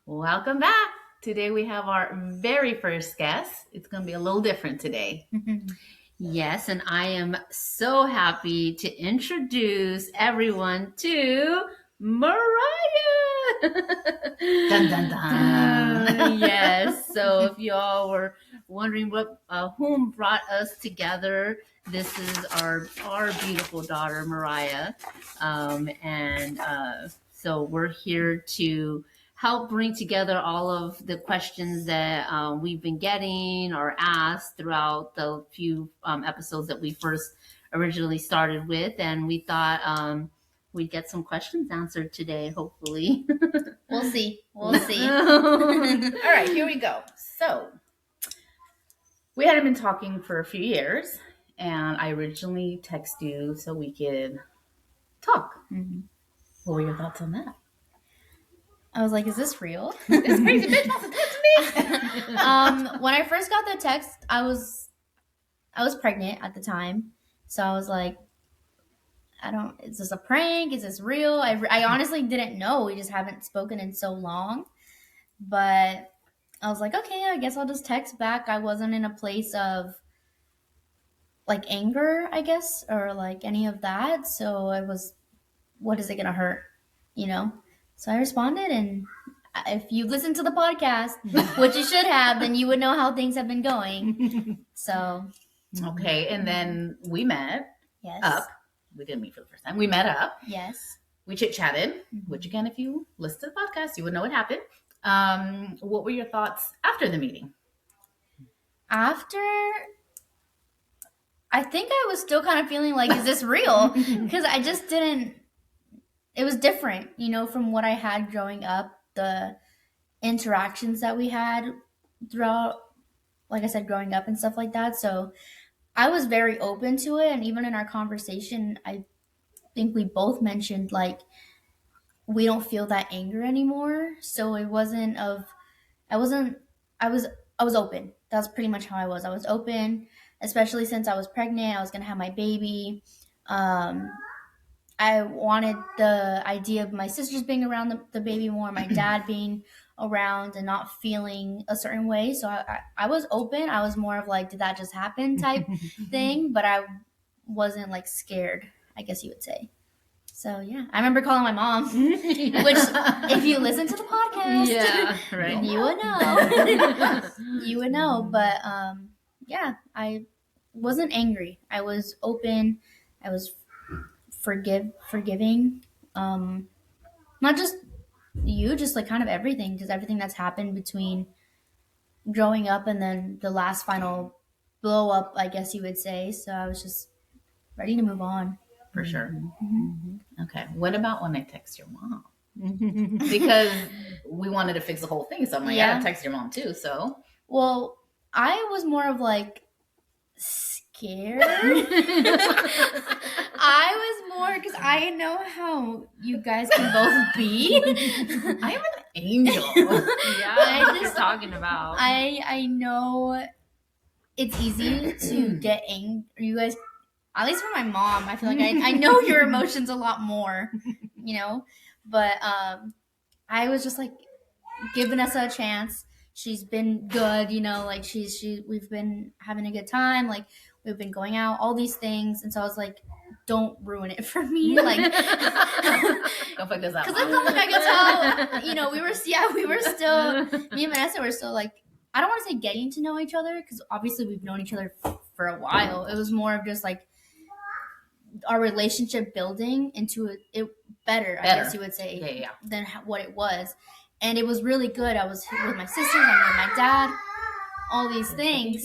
Welcome back. Today we have our very first guest. It's going to be a little different today. Yes, and I am so happy to introduce everyone to Mariah. Dun, dun, dun. Yes, so if y'all were wondering whom brought us together, this is our beautiful daughter, Mariah. So we're here to help bring together all of the questions that we've been getting or asked throughout the few episodes that we first originally started with. And we thought we'd get some questions answered today, hopefully. We'll see. All right, here we go. So we hadn't been talking for a few years, and I originally texted you so we could talk. Mm-hmm. What were your thoughts on that? I was like, is this real? This crazy bitch wants to talk to me. When I first got the text, I was pregnant at the time. So I was like, is this a prank? Is this real? I honestly didn't know. We just haven't spoken in so long. But I was like, okay, I guess I'll just text back. I wasn't in a place of like anger, I guess, or like any of that. So I was, what is it going to hurt? So I responded, and if you listen to the podcast, which you should have, then you would know how things have been going. So. Okay, and then we met. Yes. Up. We didn't meet for the first time. We met up. Yes. We chit-chatted, which again, if you listen to the podcast, you would know what happened. What were your thoughts after the meeting? After, I think I was still kind of feeling like, is this real? Because I just didn't. It was different, from what I had growing up, the interactions that we had throughout, like I said, growing up and stuff like that. So I was very open to it. And even in our conversation, I think we both mentioned, like, we don't feel that anger anymore. So it wasn't I was open. That's pretty much how I was. I was open, especially since I was pregnant. I was going to have my baby. I wanted the idea of my sisters being around the baby more, my dad being around and not feeling a certain way. So I was open. I was more of like, did that just happen type thing? But I wasn't like scared, I guess you would say. So yeah, I remember calling my mom, which if you listen to the podcast, yeah, right, you would know. You would know. But yeah, I wasn't angry. I was open. I was forgiving, not just you, just like kind of everything, because everything that's happened between growing up and then the last final blow up, I guess you would say. So I was just ready to move on. For sure. Mm-hmm. Okay, what about when I text your mom? Because we wanted to fix the whole thing, so I'm like, I gotta text your mom too. So, well, I was more of like scared. I was more, because I know how you guys can both be. I am an angel. Yeah, I just talking about. I know it's easy to get angry. You guys, at least for my mom, I feel like I know your emotions a lot more, But I was just like giving us a chance. She's been good, like we've been having a good time, like we've been going out, all these things, and so I was like, don't ruin it for me, like don't fuck this up. Because I felt like I could tell, we were still, me and Vanessa were still like, I don't want to say getting to know each other, because obviously we've known each other for a while. It was more of just like our relationship building into it better, I guess you would say, than what it was. And it was really good. I was with my sisters, I'm with my dad, all these things.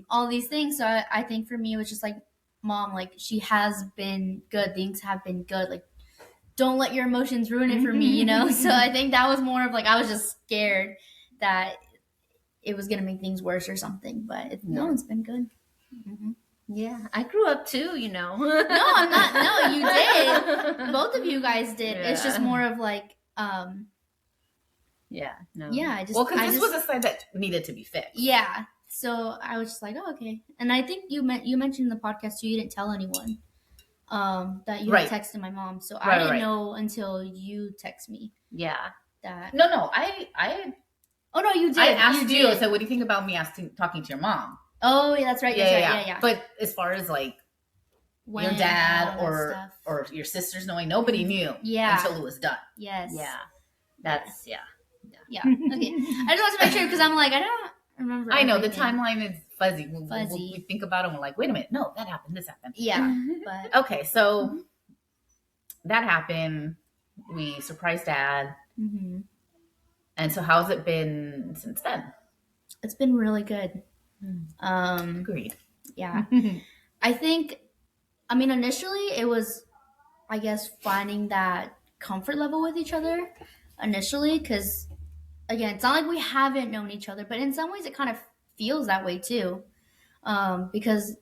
All these things. So I think for me, it was just like, Mom, like, she has been good. Things have been good. Like, don't let your emotions ruin it for me, So I think that was more of like, I was just scared that it was going to make things worse or something. But it's been good. Mm-hmm. Yeah, I grew up too, No, I'm not. No, you did. Both of you guys did. Yeah. It's just more of like, yeah, no. Yeah, because this was a side that needed to be fixed. Yeah. So I was just like, oh, okay. And I think you mentioned in the podcast too, you didn't tell anyone that you had texted my mom. So I didn't know until you text me. Yeah. that. No, I Oh no, you did. I asked you. I did. said, "What do you think about me talking to your mom?" Oh, yeah, that's right. Yeah. But as far as like When, your dad all that stuff. or your sisters knowing, nobody knew Yeah. until it was done. Yes. Yeah. That's Yeah. Okay. I just want to make sure because I'm like, I don't remember. I know everything. the timeline is fuzzy. Fuzzy. We think about it and we're like, wait a minute, no, that happened, this happened. Yeah. But Okay, so that happened. We surprised Dad. mm-hmm. And so how's it been since then? It's been really good. Agreed. Yeah. I think, I mean, initially it was, I guess, finding that comfort level with each other initially, because again, it's not like we haven't known each other, but in some ways it kind of feels that way too. Because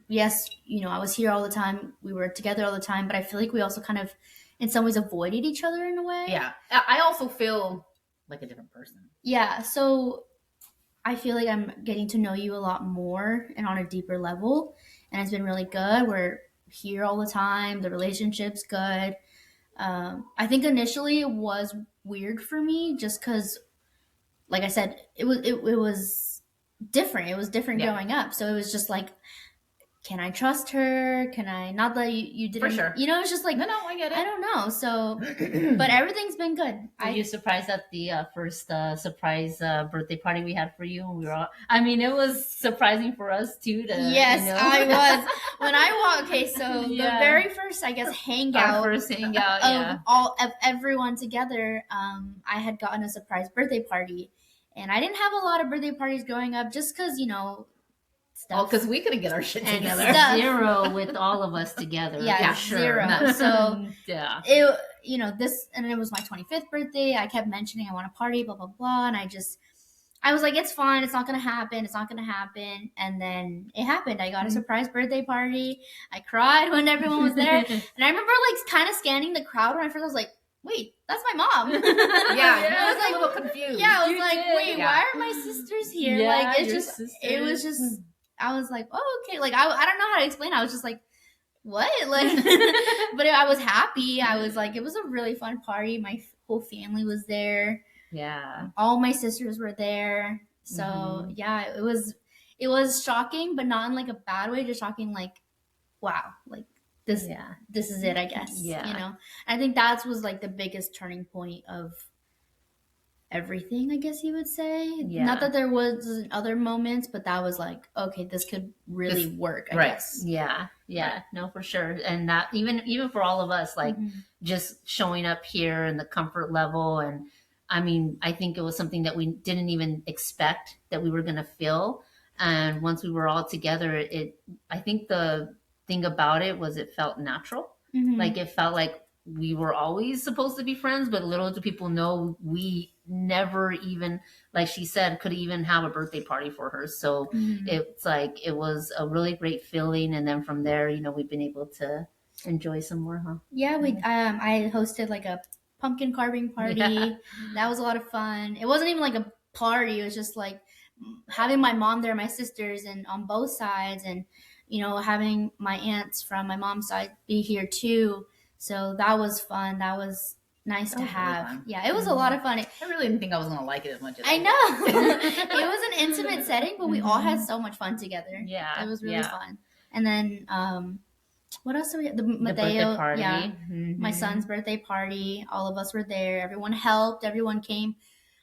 yes, you know, I was here all the time, we were together all the time, but I feel like we also kind of, in some ways, avoided each other in a way. Yeah. I also feel like a different person. Yeah. So I feel like I'm getting to know you a lot more and on a deeper level. And it's been really good. We're here all the time. The relationship's good. I think initially it was weird for me just because, like I said, it was different. It was different growing up. So it was just like, can I trust her? Can I? Not that you didn't. For sure. You know, it's just like, No, I get it. I don't know. So, but everything's been good. Were you surprised at the first surprise birthday party we had for you? And we were all, I mean, it was surprising for us too. Yes, you know? I was. When I walked, okay, so the very first, I guess, hangout. Our first hangout, of all of everyone together, I had gotten a surprise birthday party, and I didn't have a lot of birthday parties growing up, just because, you know, stuff. Oh, because we couldn't get our shit and together. zero with all of us together. Yeah, for zero. Sure. So yeah, it, you know, this, and it was my 25th birthday. I kept mentioning I want to party, blah blah blah, and I was like, it's fine. It's not going to happen. It's not going to happen. And then it happened. I got a surprise birthday party. I cried when everyone was there. And I remember like kind of scanning the crowd when I first was like, wait, that's my mom. I was like a little confused. Yeah, I was like, wait, why are my sisters here? Yeah, like, it's just, sisters. It was just, I was like, oh, okay. Like, I don't know how to explain it. I was just like, what? Like, but I was happy. I was like, it was a really fun party. My whole family was there. Yeah. All my sisters were there. So yeah, it was shocking, but not in like a bad way, just shocking like, wow, like this is it, I guess. Yeah. You know? I think that was like the biggest turning point of everything, I guess you would say. Yeah. Not that there was other moments, but that was like, okay, this could really work, I guess. Yeah. No, for sure. And that even for all of us, like just showing up here and the comfort level, and I mean, I think it was something that we didn't even expect that we were going to feel. And once we were all together, I think the thing about it was it felt natural. Like it felt like we were always supposed to be friends, but little do people know we never even, like she said, could even have a birthday party for her. So it's like, it was a really great feeling. And then from there, you know, we've been able to enjoy some more, huh? Yeah, I hosted like a pumpkin carving party. Yeah. That was a lot of fun. It wasn't even like a party. It was just like having my mom there, my sisters, and on both sides, and you know, having my aunts from my mom's side be here too. So that was fun. That was nice to have. Really, yeah, it was a lot of fun. I really didn't think I was going to like it as much as I know. It was an intimate setting, but we all had so much fun together. Yeah. It was really fun. And then what else did we have? The Mateo party. Yeah. My son's birthday party. All of us were there. Everyone helped. Everyone came.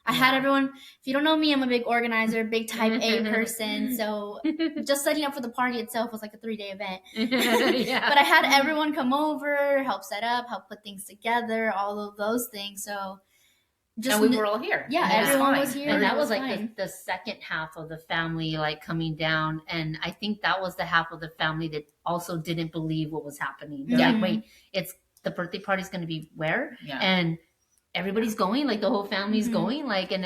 I had everyone. If you don't know me, I'm a big organizer, big type A person. So just setting up for the party itself was like a 3-day event. But I had everyone come over, help set up, help put things together, all of those things. So and we were all here. Yeah, everyone was here. And that was like the second half of the family like coming down. And I think that was the half of the family that also didn't believe what was happening. They're like, wait, it's the birthday party's going to be where? Yeah. And everybody's going, like the whole family's going, like, and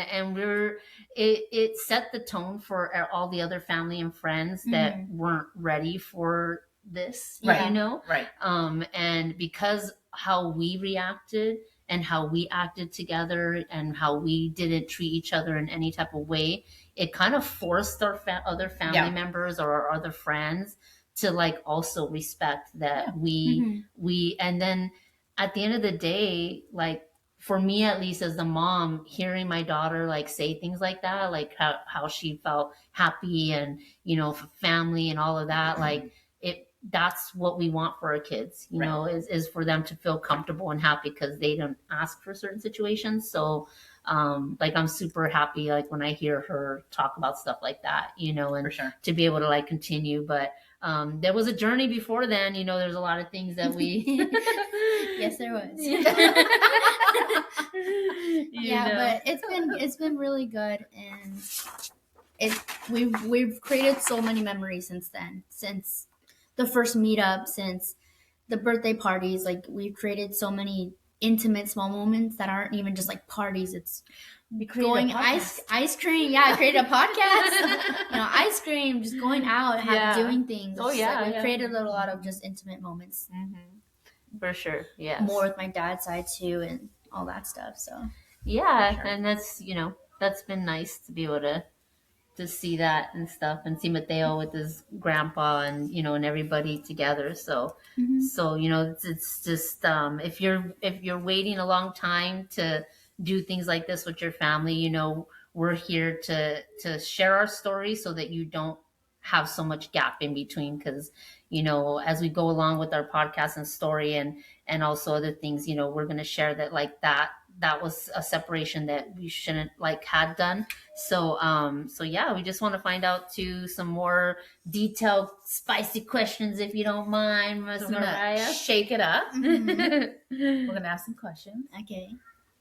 it set the tone for all the other family and friends that weren't ready for this, you know? Right. And because how we reacted and how we acted together and how we didn't treat each other in any type of way, it kind of forced our other family members or our other friends to like also respect that we, and then at the end of the day, like, for me at least as the mom, hearing my daughter like say things like that, like how she felt happy and for family and all of that, like that's what we want for our kids, is for them to feel comfortable and happy because they don't ask for certain situations. So like I'm super happy like when I hear her talk about stuff like that, and For sure. to be able to like continue. But there was a journey before then, there's a lot of things that we yes, there was. But it's been really good, and we've created so many memories since then, since the first meetup, since the birthday parties. Like we've created so many intimate small moments that aren't even just like parties. It's going ice cream. Yeah, I created a podcast. Ice cream, just going out, doing things. Oh yeah, we've created a lot of just intimate moments. Mm-hmm. For sure, yeah. More with my dad's side too, and all that stuff. So yeah, sure. And that's that's been nice to be able to see that and stuff, and see Mateo with his grandpa and and everybody together. So so it's just if you're waiting a long time to do things like this with your family, we're here to share our story so that you don't have so much gap in between, because as we go along with our podcast and story and also other things, we're going to share that like that was a separation that we shouldn't like had done. So so yeah, we just want to find out to some more detailed spicy questions, if you don't mind, Miss Mariah. Shake it up. We're gonna ask some questions. Okay.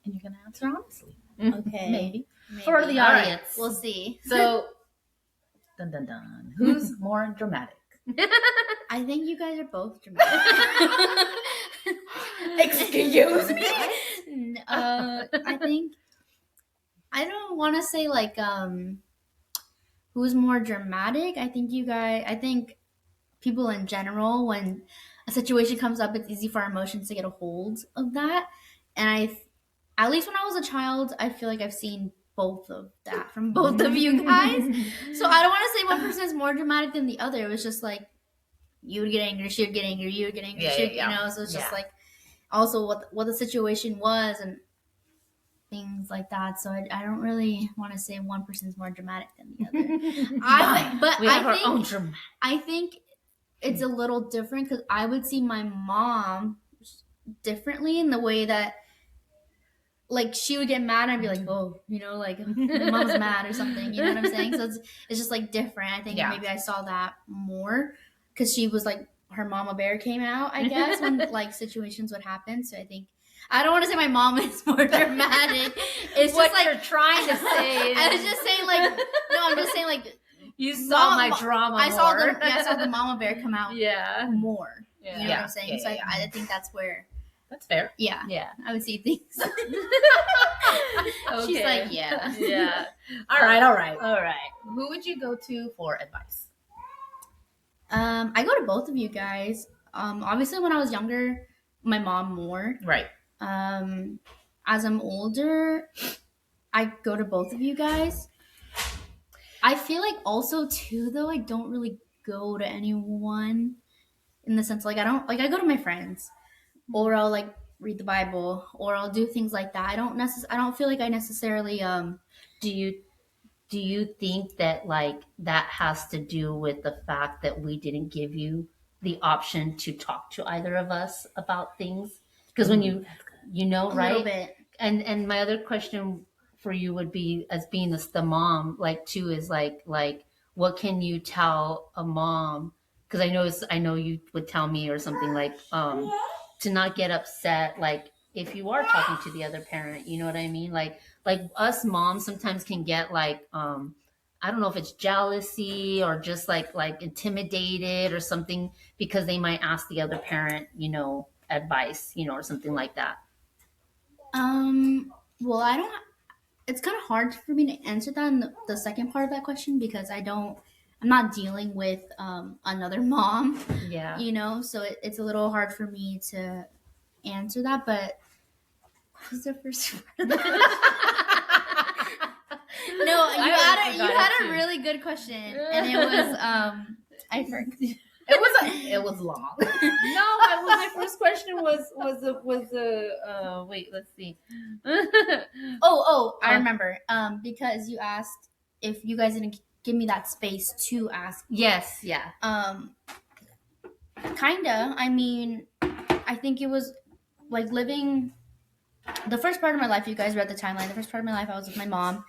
And you're gonna answer honestly. Okay. Maybe. For the audience. Right. We'll see. So dun dun dun. Who's more dramatic? I think you guys are both dramatic. Excuse me. I think I don't want to say like who's more dramatic. I think people in general, when a situation comes up, it's easy for our emotions to get a hold of that. And at least when I was a child, I feel like I've seen both of that from both of you guys. So I don't want to say one person is more dramatic than the other. It was just like you would get angry, she would get angry, you would get angry, she would, so it's just like also what the situation was and things like that. So I don't really want to say one person is more dramatic than the other. But I think it's a little different because I would see my mom differently in the way that like she would get mad and I'd be like, oh, like mom's mad or something, you know what I'm saying? So it's just like different. I think maybe I saw that more because she was like, her mama bear came out, I guess, when like situations would happen. So I think I don't want to say my mom is more dramatic. It's what just like you're trying to say. I was just saying like I'm just saying like you saw my drama. I saw the mama bear come out more. Yeah. You know what I'm saying? So I think that's where. That's fair. Yeah. I would see things. Okay. She's like, yeah. Yeah. All right. Who would you go to for advice? I go to both of you guys. Obviously when I was younger, my mom more. Right. As I'm older, I go to both of you guys. I feel like also too though, I don't really go to anyone in the sense like I go to my friends. Or I'll like read the Bible, or I'll do things like that. I don't feel like I necessarily do you think that like that has to do with the fact that we didn't give you the option to talk to either of us about things? Because when you right? A little bit. And my other question for you would be, as being the mom, like too, is like what can you tell a mom? Because I know you would tell me or something like to not get upset, like if you are talking to the other parent, you know what I mean? Like us moms sometimes can get like, I don't know if it's jealousy or just like intimidated or something because they might ask the other parent, advice, or something like that. Well, it's kind of hard for me to answer that in the second part of that question because I'm not dealing with another mom. Yeah. So it's a little hard for me to answer that. But what was the first part? No, you had a really good question, and it was I forgot. It was long. My first question was wait, let's see. I remember. Because you asked if you guys didn't give me that space to ask. Yes, yeah. Kinda. I mean, I think it was like living the first part of my life. You guys read the timeline. The first part of my life, I was with my mom.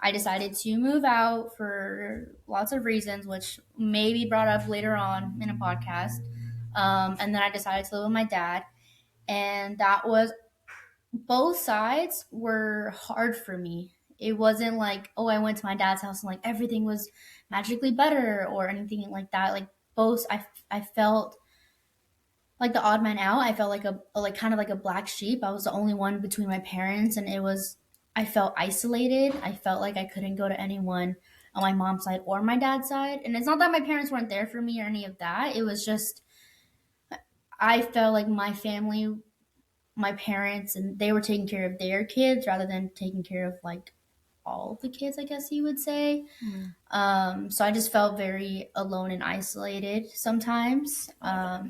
I decided to move out for lots of reasons, which may be brought up later on in a podcast. And then I decided to live with my dad. And that was, both sides were hard for me. It wasn't like, oh, I went to my dad's house and like everything was magically better or anything like that. Like both, I felt like the odd man out. I felt like like kind of like a black sheep. I was the only one between my parents, and I felt isolated. I felt like I couldn't go to anyone on my mom's side or my dad's side. And it's not that my parents weren't there for me or any of that. It was just I felt like my family, my parents, and they were taking care of their kids rather than taking care of like all the kids, I guess you would say. So I just felt very alone and isolated sometimes. That's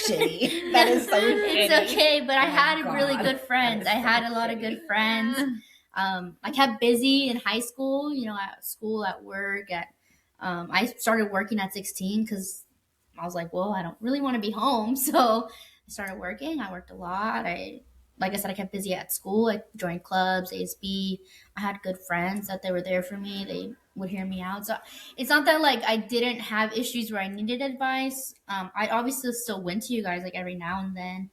shitty. That is so shitty. It's okay, but I had God. really good friends. I had a lot of good friends. I kept busy in high school, at school, at work. I started working at 16 because I was like, well, I don't really want to be home. So I started working. I worked a lot. Like I said, I kept busy at school. I joined clubs, ASB. I had good friends that they were there for me. They would hear me out. So it's not that like I didn't have issues where I needed advice. I obviously still went to you guys like every now and then,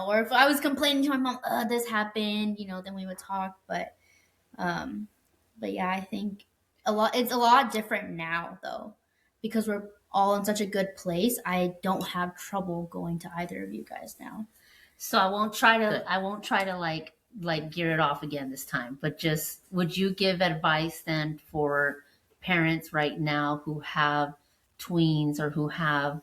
or if I was complaining to my mom, this happened, then we would talk. But yeah, I think it's a lot different now though, because we're all in such a good place. I don't have trouble going to either of you guys now. So I won't try to like gear it off again this time, but just would you give advice then for parents right now who have tweens or who have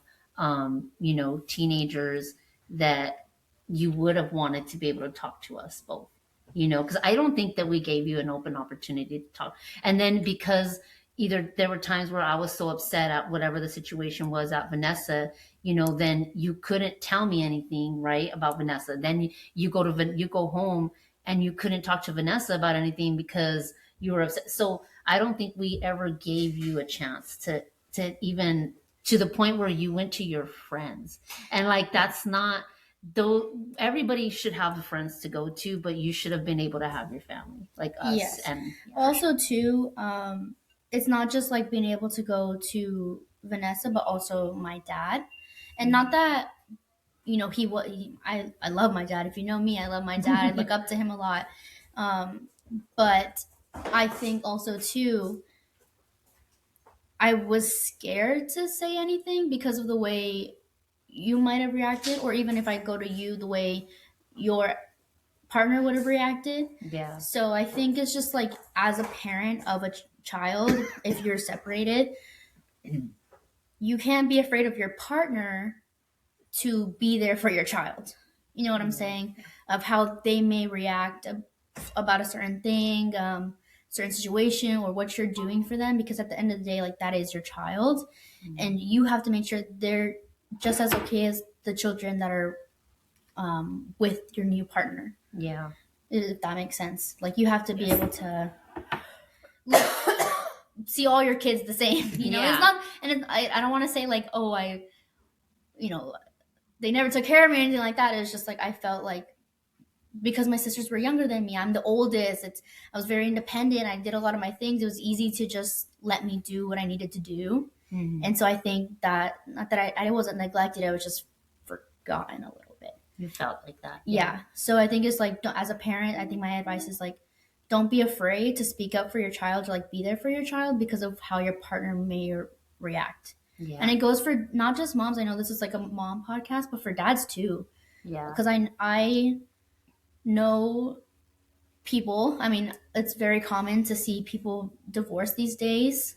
teenagers that you would have wanted to be able to talk to us both, because I don't think that we gave you an open opportunity to talk. And then because either there were times where I was so upset at whatever the situation was at Vanessa, then you couldn't tell me anything, right, about Vanessa. Then you go home and you couldn't talk to Vanessa about anything because you were upset. So I don't think we ever gave you a chance to even to the point where you went to your friends. And like, that's not, though everybody should have the friends to go to, but you should have been able to have your family like us. Yes. And also too, it's not just like being able to go to Vanessa, but also my dad. And not that, I love my dad. If you know me, I love my dad. I look up to him a lot. But I think also too, I was scared to say anything because of the way you might have reacted, or even if I go to you, the way your partner would have reacted. Yeah. So I think it's just like, as a parent of a child, if you're separated, you can't be afraid of your partner to be there for your child. You know what I'm saying? Of how they may react about a certain thing, certain situation, or what you're doing for them, because at the end of the day, like, that is your child. And you have to make sure they're just as okay as the children that are with your new partner. Yeah. If that makes sense. Like, you have to be able to see all your kids the same. It's not, and I don't want to say like, oh, they never took care of me or anything like that. It was just like, I felt like, because my sisters were younger than me, I'm the oldest. I was very independent. I did a lot of my things. It was easy to just let me do what I needed to do. And so I think that, not that I wasn't neglected, I was just forgotten a little bit. You felt like that. Yeah. So I think it's like, as a parent, I think my advice is like, don't be afraid to speak up for your child, or like be there for your child, because of how your partner may react. Yeah. And it goes for not just moms. I know this is like a mom podcast, but for dads too. Yeah. Because I know people, I mean, it's very common to see people divorce these days.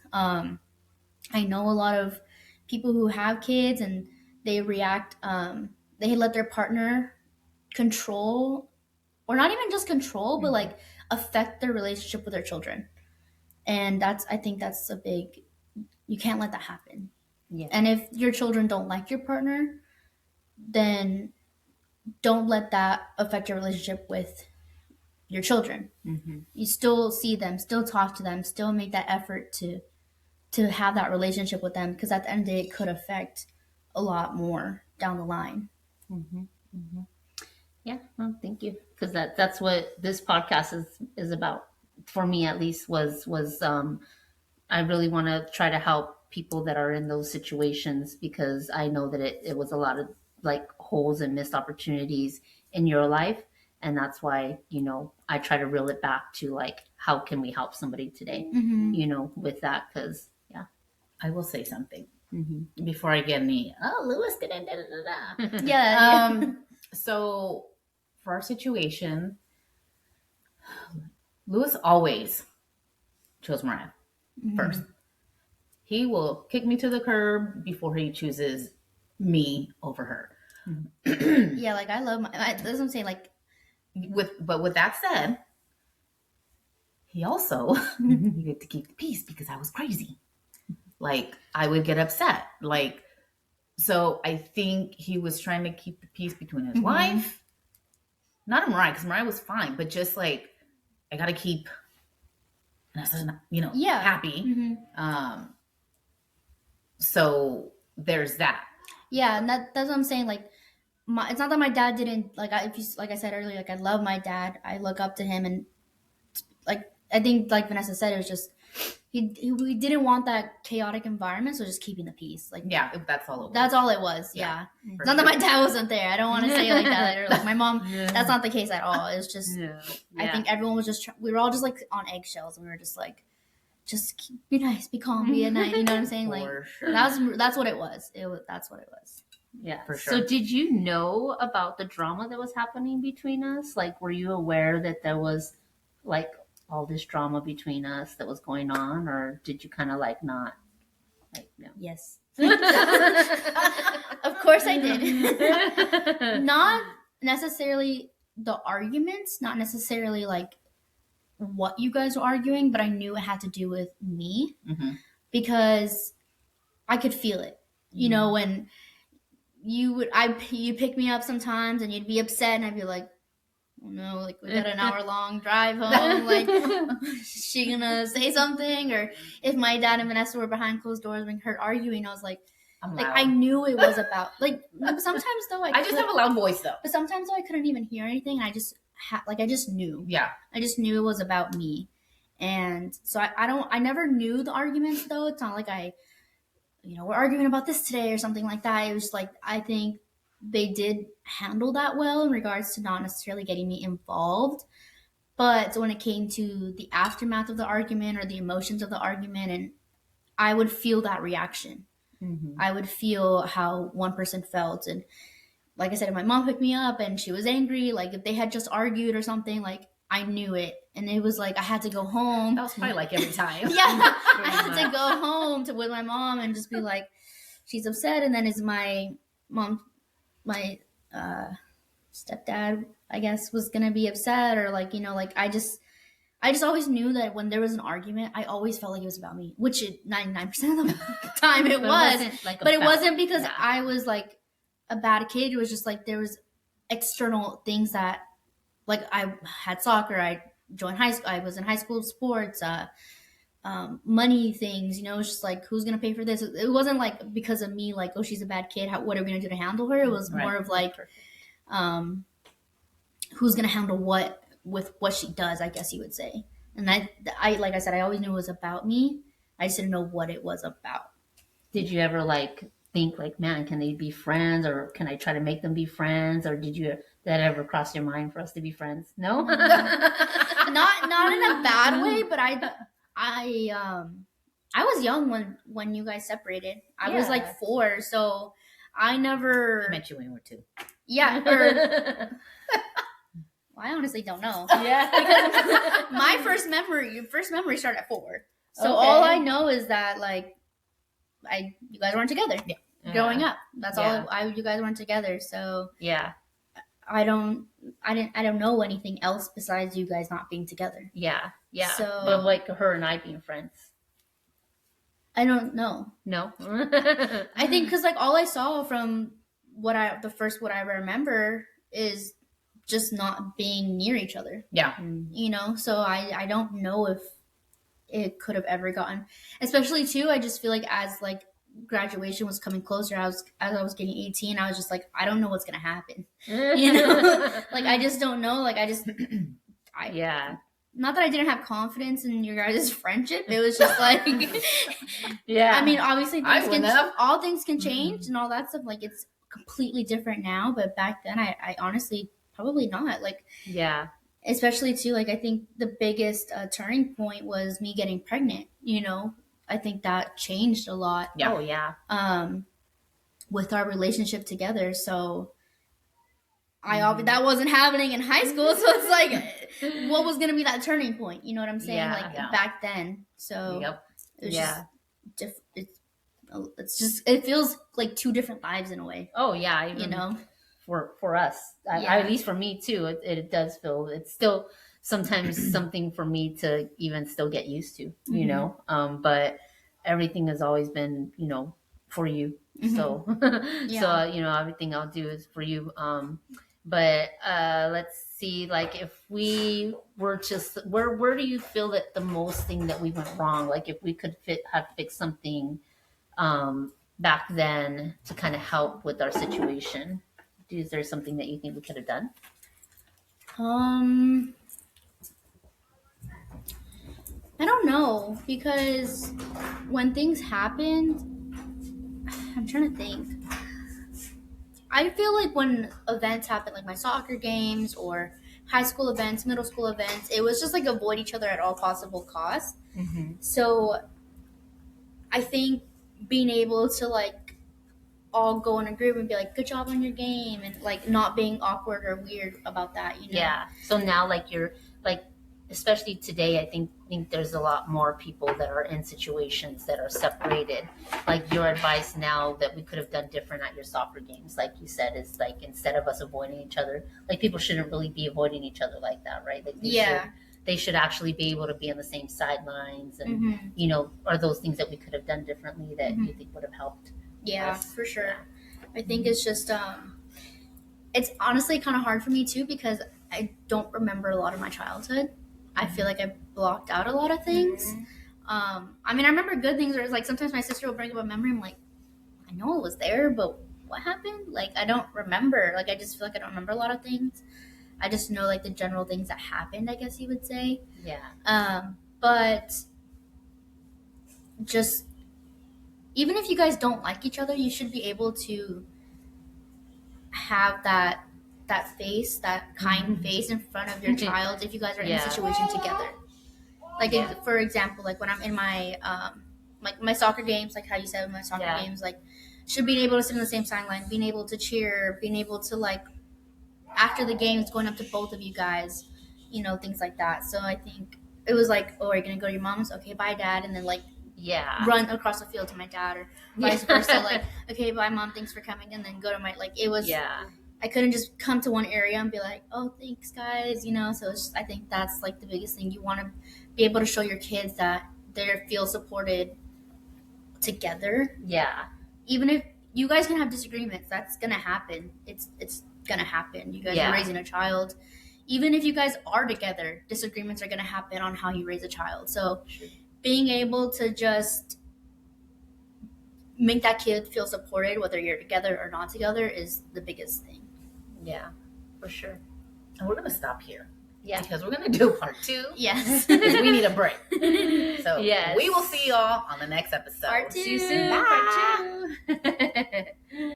I know a lot of people who have kids and they react, they let their partner control, or not even just control, but like affect their relationship with their children. And I think that's a big, you can't let that happen. Yeah. And if your children don't like your partner, then don't let that affect your relationship with your children. Mm-hmm. You still see them, still talk to them, still make that effort to have that relationship with them, because at the end of the day, it could affect a lot more down the line. Mm-hmm. Mm-hmm. Yeah, well, thank you, because that's what this podcast is about. For me, at least, was I really want to try to help people that are in those situations, because I know that it was a lot of like holes and missed opportunities in your life, and that's why I try to reel it back to like how can we help somebody today, with that, because yeah. I will say something Mm-hmm. before I get any. Oh, Lewis didn't. Da, da, da, da. Yeah. So for our situation, Lewis always chose Mariah first. He will kick me to the curb before he chooses me over her. Yeah, like I love that's what I'm saying. Like, But with that said, he also needed to keep the peace because I was crazy. Like I would get upset. Like, so I think he was trying to keep the peace between his wife, not Mariah, because Mariah was fine, but just like I gotta keep, happy. So there's that. Yeah, and that's what I'm saying. Like, it's not that my dad didn't like. Like I said earlier, like I love my dad. I look up to him, and like I think, like Vanessa said, it was just we didn't want that chaotic environment, so just keeping the peace. Like, Yeah, that's all it was. That's all it was. Yeah. For Not that my dad wasn't there. I don't want to say it like that. Or like my mom. Yeah. That's not the case at all. It was just. Yeah. I think everyone was just. We were all just like on eggshells, and we were just like, be nice, be calm, be at night. You know what I'm saying? Like For sure. that's what it was. That's what it was. Yeah, For sure. So did you know about the drama that was happening between us? Like, were you aware that there was like all this drama between us that was going on, or did you kind of like not? Like, no. Yes. Of course I did. Not necessarily the arguments, not necessarily like what you guys were arguing, but I knew it had to do with me because I could feel it. You know, when you pick me up sometimes and you'd be upset and I'd be like, oh no, like we got an hour-long drive home. Like, is she gonna say something? Or if my dad and Vanessa were behind closed doors when her arguing, I was like, I knew it was about like. Sometimes though, I just have a loud voice though. But sometimes though, I couldn't even hear anything, and I just I just knew. Yeah, I just knew it was about me, and so I never knew the arguments though. It's not like we're arguing about this today or something like that. It was like I think they did handle that well in regards to not necessarily getting me involved. But when it came to the aftermath of the argument or the emotions of the argument, and I would feel that reaction. I would feel how one person felt. And like I said, if my mom picked me up and she was angry, like if they had just argued or something, like I knew it. And it was like I had to go home. That was probably like every time. Yeah, I had to go home with my mom and just be like, she's upset. And then is my mom, my stepdad, I guess, was gonna be upset, or like I just always knew that when there was an argument, I always felt like it was about me, which 99% of the time it was. But it wasn't because I was like a bad kid. It was just like there was external things that, like I had soccer, I joined high school, I was in high school sports, money things, it was just like, who's going to pay for this? It wasn't like because of me, like, oh, she's a bad kid, what are we going to do to handle her? It was more of like, who's going to handle what with what she does, I guess you would say. And I like I said, I always knew it was about me. I just didn't know what it was about. Did you ever like think like, man, can they be friends, or can I try to make them be friends, or did that ever cross your mind for us to be friends? No. Not in a bad way, but I was young when you guys separated. I was like 4, so I never. I met you when you were 2. Yeah. Well, I honestly don't know. Yeah. Because my first memory started at 4. So all I know is that like you guys weren't together. Yeah. Growing up, that's all. You guys weren't together, so yeah. I don't know anything else besides you guys not being together. Yeah, yeah. So, but like her and I being friends. I don't know. No. I think because like all I saw from what I remember is just not being near each other. Yeah. You know, so I don't know if it could have ever gotten, especially too. I just feel like as like graduation was coming closer, as I was getting 18, I was just like, I don't know what's gonna happen. You know, like I just don't know. Like Yeah. Not that I didn't have confidence in your guys' friendship. It was just like, Yeah. I mean, obviously all things can Mm-hmm. change and all that stuff. Like it's completely different now, but back then, I honestly probably not. Like, Yeah. especially too, like I think the biggest turning point was me getting pregnant. You know, I think that changed a lot. Yeah. Oh yeah. With our relationship together. So that wasn't happening in high school. So it's like, what was gonna be that turning point? You know what I'm saying? Yeah, like yeah. back then. So Yep. it was Yeah. just it's just it feels like two different lives in a way. Oh yeah. Even You know. for us, Yeah. at least for me too, it does feel, it's still sometimes something for me to even still get used to, you Mhm. know. But everything has always been, you know, for you. So Yeah. so you know, everything I'll do is for you. But let's see, like if we were just, where do you feel that the most thing that we went wrong, like if we could have fixed something back then to kind of help with our situation? Is there something that you think we could have done? I don't know, because when things happened, I'm trying to think. I feel like when events happen, like my soccer games or high school events, middle school events, it was just like avoid each other at all possible costs. Mm-hmm. So I think being able to like all go in a group and be like, good job on your game, and like not being awkward or weird about that, you know? Yeah. So now, like you're like, especially today, I think there's a lot more people that are in situations that are separated. Like your advice now that we could have done different at your soccer games, like you said, is like instead of us avoiding each other, like people shouldn't really be avoiding each other like that, right? Like they should actually be able to be on the same sidelines, and Mm-hmm. you know, are those things that we could have done differently that Mhm. you think would have helped? Yeah, us? for sure. I think it's just it's honestly kind of hard for me too, because I don't remember a lot of my childhood. I feel like I blocked out a lot of things. I mean, I remember good things where it's like sometimes my sister will bring up a memory. I'm like, I know it was there, but what happened? Like, I don't remember. Like, I just feel like I don't remember a lot of things. I just know like the general things that happened, I guess you would say. Yeah. But just even if you guys don't like each other, you should be able to have that face, that kind face in front of your child if you guys are in a situation together. Like for example, like when I'm in my like my soccer games, like how you said, my soccer games, like should being able to sit in the same sideline, being able to cheer, being able to like after the games going up to both of you guys, you know, things like that. So I think it was like, oh, are you gonna go to your mom's? Okay, bye, dad, and then like run across the field to my dad, or vice versa. Like, okay, bye, mom, thanks for coming, and then go to my, like, it was I couldn't just come to one area and be like, oh, thanks guys, you know. So it's just, I think that's like the biggest thing. You want to be able to show your kids that they feel supported together. Even if you guys can have disagreements, that's gonna happen. It's gonna happen. You guys are raising a child. Even if you guys are together, disagreements are gonna happen on how you raise a child. So being able to just make that kid feel supported, whether you're together or not together, is the biggest thing. Yeah, for sure. And we're going to stop here. Yeah. Because we're going to do part 2. Yes. Because we need a break. So yes. we will see y'all on the next episode. Part 2. See you soon. Bye. Part 2.